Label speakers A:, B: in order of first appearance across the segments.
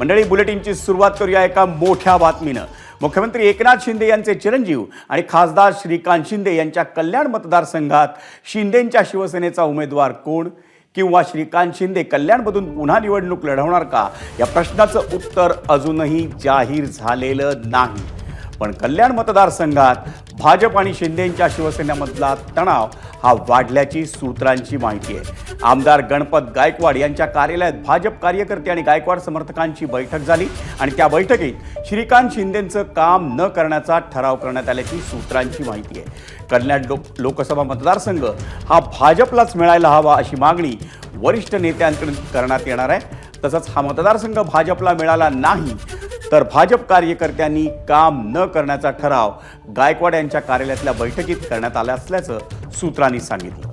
A: मंडळी, बुलेटिनची सुरुवात करूया एका मोठ्या बातमीनं। मुख्यमंत्री एकनाथ शिंदे यांचे चिरंजीव आणि खासदार श्रीकांत शिंदे यांच्या कल्याण मतदारसंघात शिंदेंच्या शिवसेनेचा उमेदवार कोण, किंवा श्रीकांत शिंदे कल्याणमधून पुन्हा निवडणूक लढवणार का, या प्रश्नाचं उत्तर अजूनही जाहीर झालेलं नाही। पण कल्याण मतदारसंघात भाजप आणि शिंदेंच्या शिवसेनेमधला तणाव हा वाढल्याची सूत्रांची माहिती आहे। आमदार गणपत गायकवाड यांच्या कार्यालयात भाजप कार्यकर्ते आणि गायकवाड समर्थकांची बैठक झाली आणि त्या बैठकीत श्रीकांत शिंदेंचं काम न करण्याचा ठराव करण्यात आल्याची सूत्रांची माहिती आहे। कल्याण लोकसभा मतदारसंघ हा भाजपलाच मिळायला हवा अशी मागणी वरिष्ठ नेत्यांकडून करण्यात येणार आहे। तसंच हा मतदारसंघ भाजपला मिळाला नाही तर भाजप कार्यकर्त्यांनी काम न करण्याचा ठराव गायकवाड यांच्या कार्यालयातल्या बैठकीत करण्यात आला असल्याचं सूत्रांनी सांगितलं।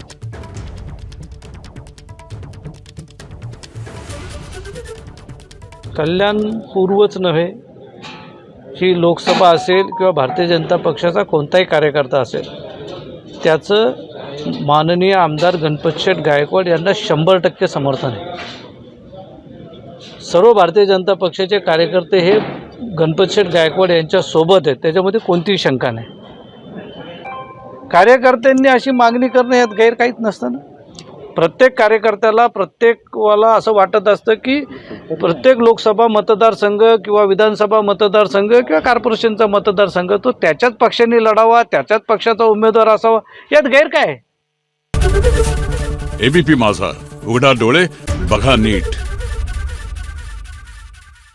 B: कल्याण पूर्वच नव्हे, ही लोकसभा असेल किंवा भारतीय जनता पक्षाचा कोणताही कार्यकर्ता असेल, त्याचं माननीय आमदार गणपतशेठ गायकवाड यांना 100% समर्थन आहे। सर्व भारतीय जनता पक्षाचे कार्यकर्ते हे गणपतशेठ गायकवाड यांच्या सोबत आहेत, त्याच्यामध्ये कोणतीही शंका नाही। कार्यकर्त्यांनी अशी मागणी करणं यात गैर काहीच नसतं ना। प्रत्येक कार्यकर्त्याला, प्रत्येकवाला असं वाटत असतं की प्रत्येक लोकसभा मतदारसंघ किंवा विधानसभा मतदारसंघ किंवा कॉर्पोरेशनचा मतदारसंघ तो त्याच्याच पक्षाने लढावा, त्याच्याच पक्षाचा उमेदवार असावा, यात गैर काय?
C: एबीपी माझा, उघडा डोळे बघा नीट।